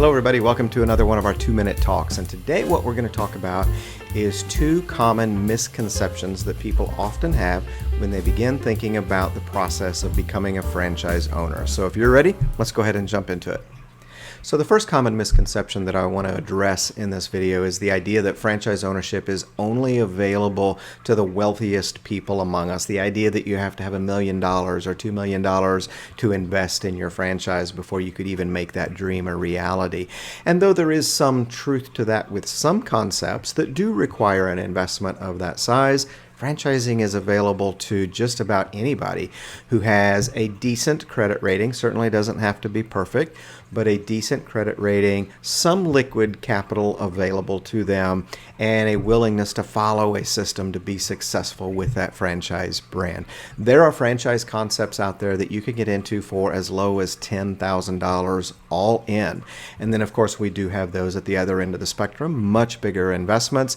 Hello everybody, welcome to another one of our 2-minute talks, and today what we're going to talk about is 2 common misconceptions that people often have when they begin thinking about the process of becoming a franchise owner. So if you're ready, let's go ahead and jump into it. So the first common misconception that I want to address in this video is the idea that franchise ownership is only available to the wealthiest people among us. The idea that you have to have $1 million or $2 million to invest in your franchise before you could even make that dream a reality. And though there is some truth to that with some concepts that do require an investment of that size, franchising is available to just about anybody who has a decent credit rating. Certainly doesn't have to be perfect, but a decent credit rating, some liquid capital available to them, and a willingness to follow a system to be successful with that franchise brand. There are franchise concepts out there that you can get into for as low as $10,000 all in. And then, of course, we do have those at the other end of the spectrum, much bigger investments.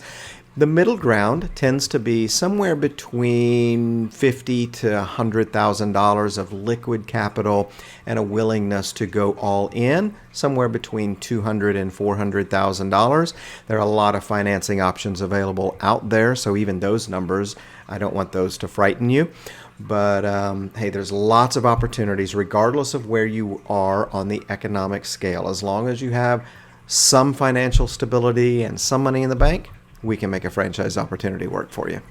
The middle ground tends to be somewhere between $50,000 to $100,000 of liquid capital and a willingness to go all in, somewhere between $200,000 and $400,000. There are a lot of financing options available out there, so even those numbers, I don't want those to frighten you. But hey, there's lots of opportunities regardless of where you are on the economic scale. As long as you have some financial stability and some money in the bank, we can make a franchise opportunity work for you.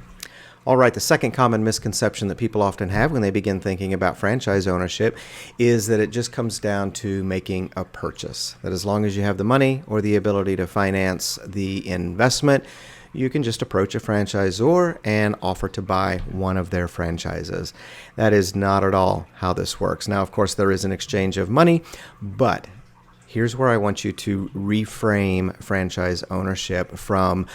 All right, the second common misconception that people often have when they begin thinking about franchise ownership is that it just comes down to making a purchase. That as long as you have the money or the ability to finance the investment, you can just approach a franchisor and offer to buy one of their franchises. That is not at all how this works. Now, of course, there is an exchange of money, but here's where I want you to reframe franchise ownership from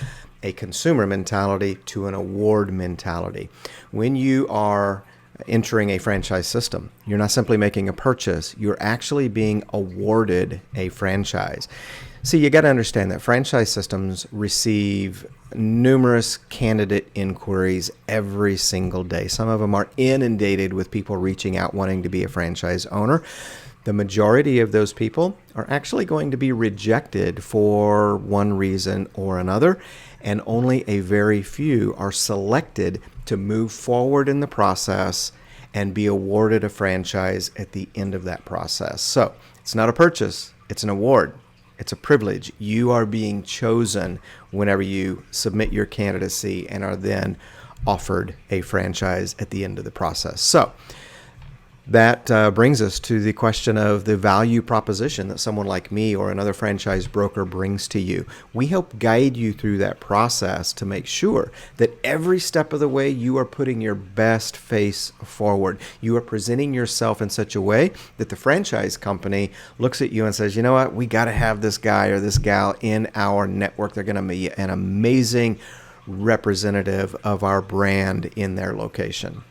a consumer mentality to an award mentality. When you are entering a franchise system, you're not simply making a purchase, you're actually being awarded a franchise. See, you got to understand that franchise systems receive numerous candidate inquiries every single day. Some of them are inundated with people reaching out wanting to be a franchise owner. The majority of those people are actually going to be rejected for one reason or another, and only a very few are selected to move forward in the process and be awarded a franchise at the end of that process. So it's not a purchase, it's an award. It's a privilege. You are being chosen whenever you submit your candidacy and are then offered a franchise at the end of the process. So that brings us to the question of the value proposition that someone like me or another franchise broker brings to you. We help guide you through that process to make sure that every step of the way you are putting your best face forward. You are presenting yourself in such a way that the franchise company looks at you and says, you know what, we got to have this guy or this gal in our network. They're going to be an amazing representative of our brand in their location.